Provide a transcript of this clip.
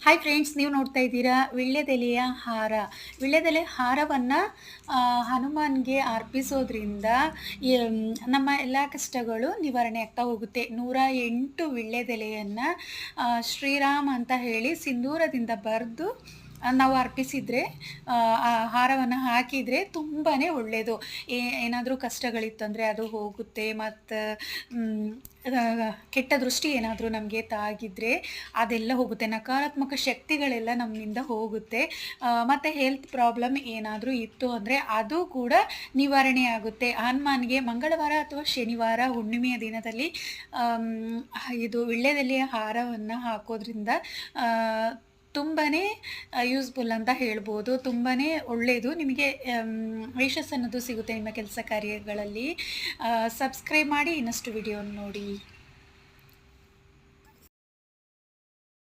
Hi friends, ನೀವು ನೋಡ್ತಾ ಇದ್ದೀರಾ ವೀಳ್ಯದೆಲೆಯ ಹಾರ. ವೀಳ್ಯದೆಲೆ ಹಾರವನ್ನು ಹನುಮಾನ್ಗೆ ಅರ್ಪಿಸೋದ್ರಿಂದ ನಮ್ಮ ಎಲ್ಲ ಕಷ್ಟಗಳು ನಿವಾರಣೆ ಆಗ್ತಾ ಹೋಗುತ್ತೆ. 108 ವೀಳ್ಯದೆಲೆಯನ್ನು ಶ್ರೀರಾಮ್ ಅಂತ ಹೇಳಿ ಸಿಂಧೂರದಿಂದ ಬರೆದು ನಾವು ಅರ್ಪಿಸಿದರೆ, ಆ ಹಾರವನ್ನು ಹಾಕಿದರೆ ತುಂಬಾ ಒಳ್ಳೆಯದು. ಏನಾದರೂ ಕಷ್ಟಗಳಿತ್ತಂದರೆ ಅದು ಹೋಗುತ್ತೆ. ಮತ್ತು ಕೆಟ್ಟ ದೃಷ್ಟಿ ಏನಾದರೂ ನಮಗೆ ತಾಗಿದ್ರೆ ಅದೆಲ್ಲ ಹೋಗುತ್ತೆ. ನಕಾರಾತ್ಮಕ ಶಕ್ತಿಗಳೆಲ್ಲ ನಮ್ಮಿಂದ ಹೋಗುತ್ತೆ. ಮತ್ತು ಹೆಲ್ತ್ ಪ್ರಾಬ್ಲಮ್ ಏನಾದರೂ ಇತ್ತು ಅಂದರೆ ಅದು ಕೂಡ ನಿವಾರಣೆ ಆಗುತ್ತೆ. ಹನುಮಾನ್ಗೆ ಮಂಗಳವಾರ ಅಥವಾ ಶನಿವಾರ ಹುಣ್ಣಿಮೆಯ ದಿನದಲ್ಲಿ ಇದು ವೀಳ್ಯದೆಲೆಯ ಹಾರವನ್ನು ಹಾಕೋದ್ರಿಂದ ತುಂಬಾ ಯೂಸ್ಫುಲ್ ಅಂತ ಹೇಳ್ಬೋದು. ತುಂಬಾ ಒಳ್ಳೆಯದು. ನಿಮಗೆ ಯಶಸ್ಸು ಅನ್ನೋದು ಸಿಗುತ್ತೆ ನಿಮ್ಮ ಕೆಲಸ ಕಾರ್ಯಗಳಲ್ಲಿ. ಸಬ್ಸ್ಕ್ರೈಬ್ ಮಾಡಿ ಇನ್ನಷ್ಟು ವಿಡಿಯೋನ ನೋಡಿ.